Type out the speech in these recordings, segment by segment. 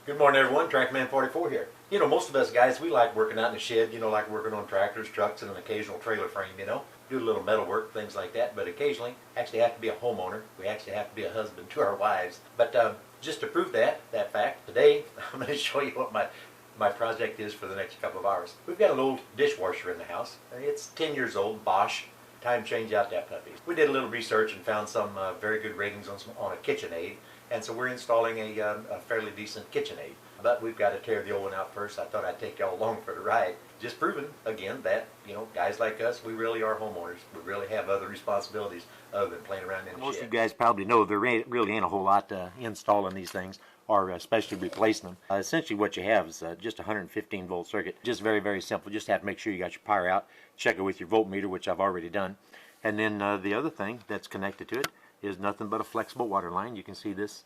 Good morning, everyone. Trackman44 here. You know, most of us guys, we like working out in the shed, like working on tractors, trucks, and an occasional trailer frame, do a little metal work, things like that. But occasionally, actually have to be a homeowner. We actually have to be a husband to our wives. But just to prove that fact, today I'm going to show you what my project is for the next couple of hours. We've got an old dishwasher in the house. It's 10 years old, Bosch. Time to change out that puppy. We did a little research and found some very good ratings on a KitchenAid. And so we're installing a fairly decent KitchenAid. But we've got to tear the old one out first. I thought I'd take y'all along for the ride. Just proving, again, that, guys like us, we really are homeowners. We really have other responsibilities other than playing around in the shed. Most of you guys probably know there really ain't a whole lot installing these things, or especially replacing them. Essentially what you have is just a 115 volt circuit. Just very, very simple. Just have to make sure you got your power out. Check it with your voltmeter, which I've already done. And then the other thing that's connected to it is nothing but a flexible water line. You can see this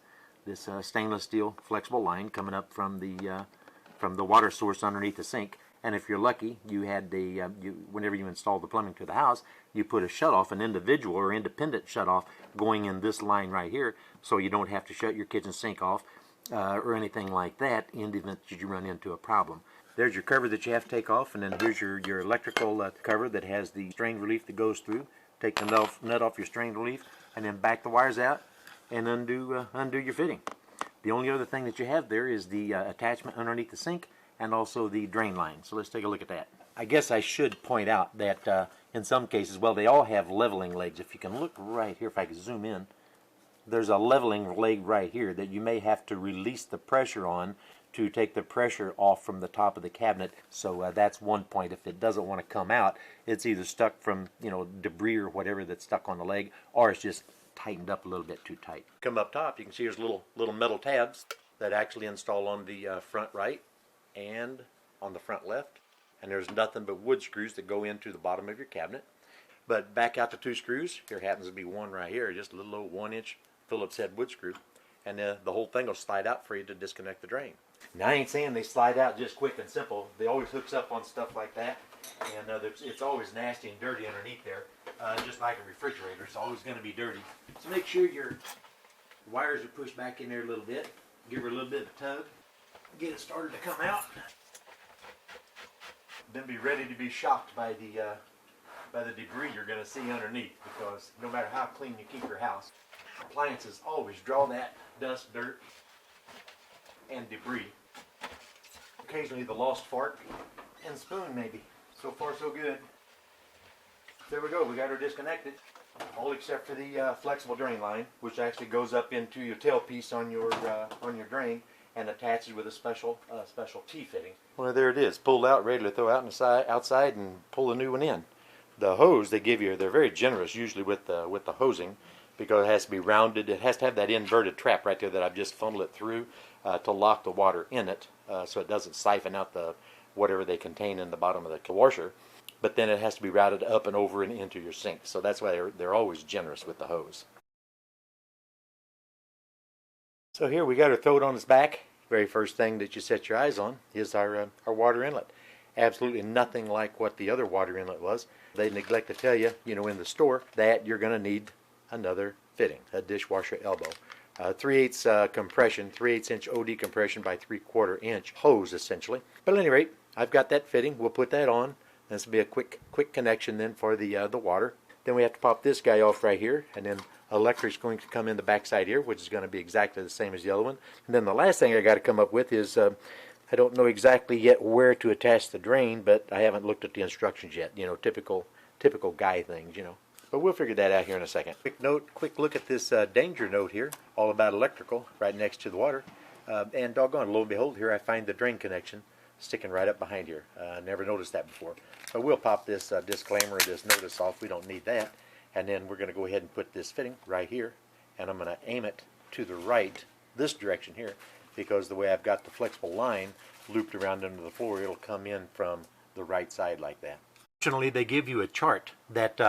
stainless steel flexible line coming up from the water source underneath the sink. And if you're lucky, you had whenever you install the plumbing to the house, you put a shutoff, an individual or independent shutoff going in this line right here, so you don't have to shut your kitchen sink off or anything like that in the event that you run into a problem. There's your cover that you have to take off, and then here's your electrical cover that has the strain relief that goes through. Take the nut off your strain relief, and then back the wires out and undo your fitting. The only other thing that you have there is the attachment underneath the sink and also the drain line. So let's take a look at that. I guess I should point out that in some cases, well, they all have leveling legs. If you can look right here, if I can zoom in, there's a leveling leg right here that you may have to release the pressure on to take the pressure off from the top of the cabinet. So that's one point. If it doesn't want to come out, it's either stuck from debris or whatever that's stuck on the leg, or it's just tightened up a little bit too tight. Come up top, you can see there's little metal tabs that actually install on the front right and on the front left. And there's nothing but wood screws that go into the bottom of your cabinet. But back out the two screws. Here happens to be one right here, just a little old 1-inch Phillips head wood screw. And the whole thing will slide out for you to disconnect the drain. Now I ain't saying they slide out just quick and simple. They always hooks up on stuff like that. And it's always nasty and dirty underneath there. Just like a refrigerator, it's always going to be dirty. So make sure your wires are pushed back in there a little bit. Give her a little bit of a tug. Get it started to come out. Then be ready to be shocked by the debris you're going to see underneath, because no matter how clean you keep your house, appliances always draw that dust, dirt, and debris. Occasionally the lost fork and spoon maybe. So far so good. There we go, we got her disconnected. All except for the flexible drain line, which actually goes up into your tailpiece on your drain and attaches with a special T-fitting. Well, there it is, pulled out, ready to throw out outside and pull a new one in. The hose they give you, they're very generous usually with the hosing, because it has to be rounded. It has to have that inverted trap right there that I've just funneled it through to lock the water in it, so it doesn't siphon out whatever they contain in the bottom of the washer. But then it has to be routed up and over and into your sink. So that's why they're always generous with the hose. So here we got her thrown on its back. Very first thing that you set your eyes on is our water inlet. Absolutely nothing like what the other water inlet was. They neglect to tell you, in the store, that you're going to need another fitting, a dishwasher elbow. 3/8 compression, 3/8 inch OD compression by 3/4 inch hose essentially. But at any rate, I've got that fitting. We'll put that on. This will be a quick connection then for the water. Then we have to pop this guy off right here, and then electric's going to come in the backside here, which is going to be exactly the same as the other one. And then the last thing I got to come up with is I don't know exactly yet where to attach the drain, but I haven't looked at the instructions yet. Typical guy things, But we'll figure that out here in a second. Quick look at this danger note here, all about electrical, right next to the water. And doggone, lo and behold, here I find the drain connection sticking right up behind here. Never noticed that before. But we'll pop this disclaimer, this notice off. We don't need that. And then we're going to go ahead and put this fitting right here. And I'm going to aim it to the right, this direction here, because the way I've got the flexible line looped around under the floor, it'll come in from the right side like that. Fortunately, they give you a chart that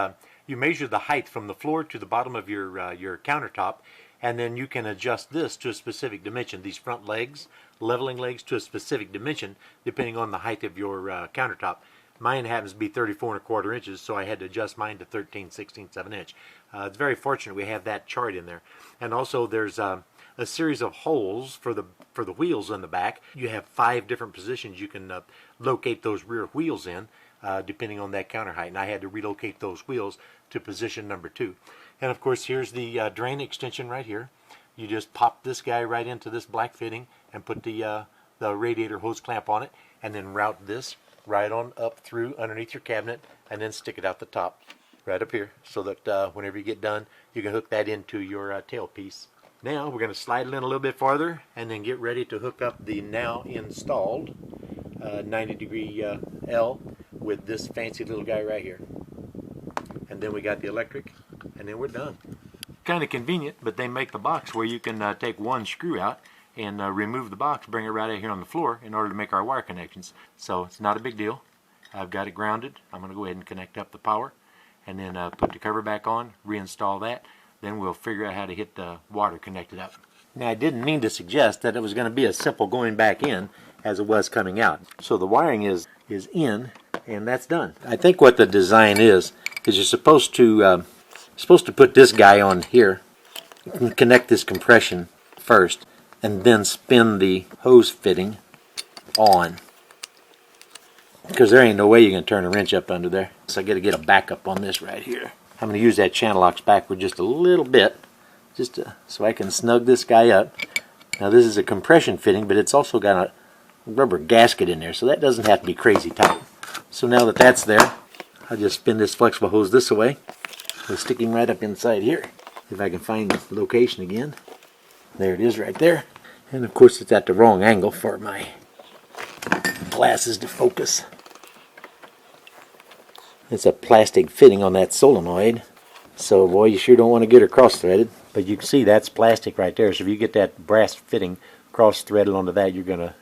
you measure the height from the floor to the bottom of your countertop, and then you can adjust this to a specific dimension. These front legs, leveling legs, to a specific dimension depending on the height of your countertop. Mine happens to be 34 1/4 inches, so I had to adjust mine to 13 16 7 inch. It's very fortunate we have that chart in there. And also there's a series of holes for the wheels in the back. You have 5 different positions you can locate those rear wheels in, depending on that counter height. And I had to relocate those wheels to position number 2. And of course, here's the drain extension right here. You just pop this guy right into this black fitting and put the radiator hose clamp on it, and then route this right on up through underneath your cabinet, and then stick it out the top right up here, so that whenever you get done, you can hook that into your tailpiece. Now we're going to slide it in a little bit farther and then get ready to hook up the now installed 90-degree L with this fancy little guy right here. And then we got the electric, and then we're done. Kind of convenient, but they make the box where you can take one screw out and remove the box, bring it right out here on the floor in order to make our wire connections. So it's not a big deal. I've got it grounded. I'm going to go ahead and connect up the power, and then put the cover back on, reinstall that. Then we'll figure out how to get the water connected up. Now, I didn't mean to suggest that it was going to be as simple going back in as it was coming out. So the wiring is in, and that's done. I think what the design is you're supposed to put this guy on here, connect this compression first, and then spin the hose fitting on, because there ain't no way you can turn a wrench up under there. So I got to get a backup on this right here. I'm going to use that channel locks backward just a little bit, so I can snug this guy up. Now this is a compression fitting, but it's also got a rubber gasket in there, so that doesn't have to be crazy tight. So now that that's there, I'll just spin this flexible hose this way. We're sticking right up inside here. If I can find the location again. There it is right there. And of course it's at the wrong angle for my glasses to focus. It's a plastic fitting on that solenoid. So boy, you sure don't want to get her cross-threaded. But you can see that's plastic right there. So if you get that brass fitting cross-threaded onto that, you're gonna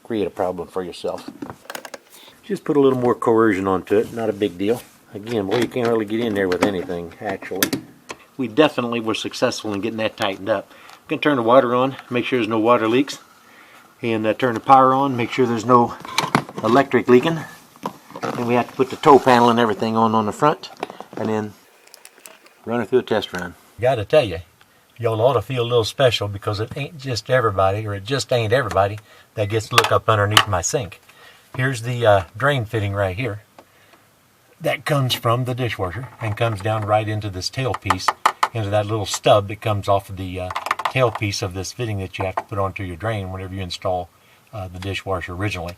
create a problem for yourself. Just put a little more coercion onto it, not a big deal. Again, boy, you can't really get in there with anything, actually. We definitely were successful in getting that tightened up. I'm going to turn the water on, make sure there's no water leaks. And turn the power on, make sure there's no electric leaking. And we have to put the toe panel and everything on the front. And then run it through a test run. Gotta tell you, y'all ought to feel a little special, because it ain't just everybody, or it just ain't everybody, that gets to look up underneath my sink. Here's the drain fitting right here. That comes from the dishwasher and comes down right into this tailpiece, into that little stub that comes off of the tailpiece of this fitting that you have to put onto your drain whenever you install the dishwasher originally.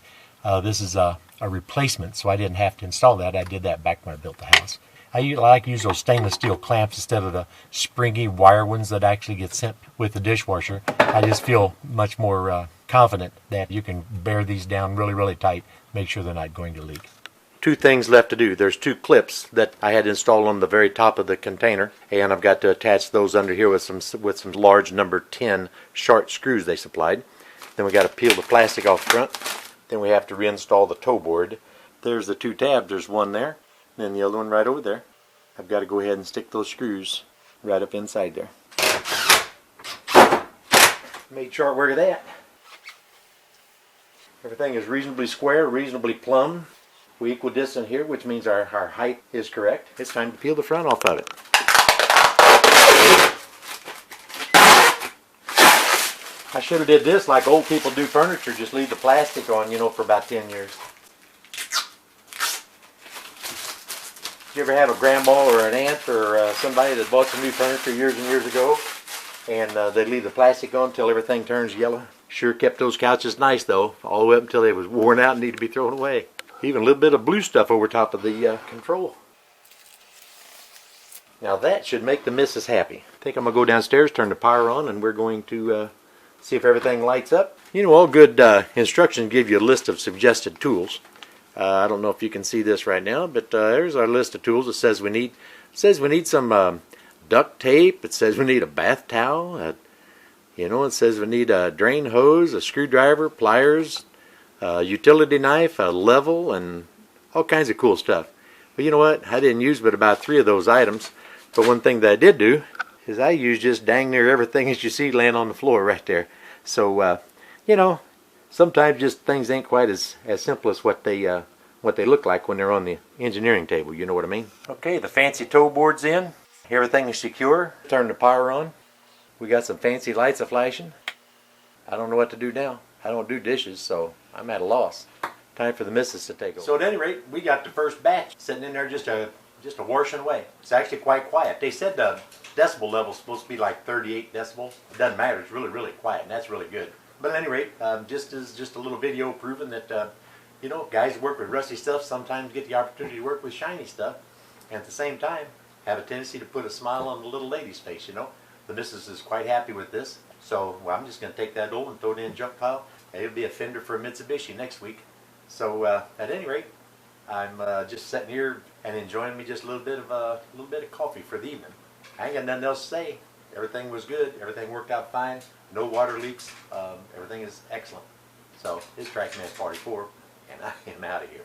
This is a replacement, so I didn't have to install that. I did that back when I built the house. I like to use those stainless steel clamps instead of the springy wire ones that actually get sent with the dishwasher. I just feel much more confident that you can bear these down really, really tight, make sure they're not going to leak. 2 things left to do. There's 2 clips that I had installed on the very top of the container, and I've got to attach those under here with some large number 10 short screws they supplied. Then we got to peel the plastic off front. Then we have to reinstall the toe board. There's the 2 tabs. There's one there, and then the other one right over there. I've got to go ahead and stick those screws right up inside there. Made short work of that. Everything is reasonably square, reasonably plumb. We equidistant here, which means our height is correct. It's time to peel the front off of it. I should have did this like old people do furniture, just leave the plastic on, for about 10 years. Did you ever have a grandma or an aunt or somebody that bought some new furniture years and years ago, and they leave the plastic on until everything turns yellow? Sure kept those couches nice though, all the way up until they was worn out and need to be thrown away. Even a little bit of blue stuff over top of the control. Now that should make the missus happy. I think I'm going to go downstairs, turn the power on, and we're going to see if everything lights up. All good instructions give you a list of suggested tools. I don't know if you can see this right now, but there's our list of tools. It says we need some duct tape. It says we need a bath towel. It says we need a drain hose, a screwdriver, pliers, utility knife, a level, and all kinds of cool stuff. But you know what? I didn't use but about 3 of those items. But one thing that I did do is I used just dang near everything that you see laying on the floor right there. So, sometimes just things ain't quite as simple as what they look like when they're on the engineering table. You know what I mean? Okay, the fancy toe board's in. Everything is secure. Turn the power on. We got some fancy lights a-flashing. I don't know what to do now. I don't do dishes, so I'm at a loss. Time for the missus to take over. So at any rate, we got the first batch sitting in there just a washing away. It's actually quite quiet. They said the decibel level is supposed to be like 38 decibels. It doesn't matter. It's really, really quiet, and that's really good. But at any rate, just a little video proving that you know, guys who work with rusty stuff sometimes get the opportunity to work with shiny stuff, and at the same time have a tendency to put a smile on the little lady's face. You know, the missus is quite happy with this. So well, I'm just going to take that old and throw it in a junk pile. It'll be a fender for a Mitsubishi next week. So at any rate, I'm just sitting here and enjoying me just a little bit of coffee for the evening. I ain't got nothing else to say. Everything was good. Everything worked out fine. No water leaks. Everything is excellent. So it's Trackman 44, and I am out of here.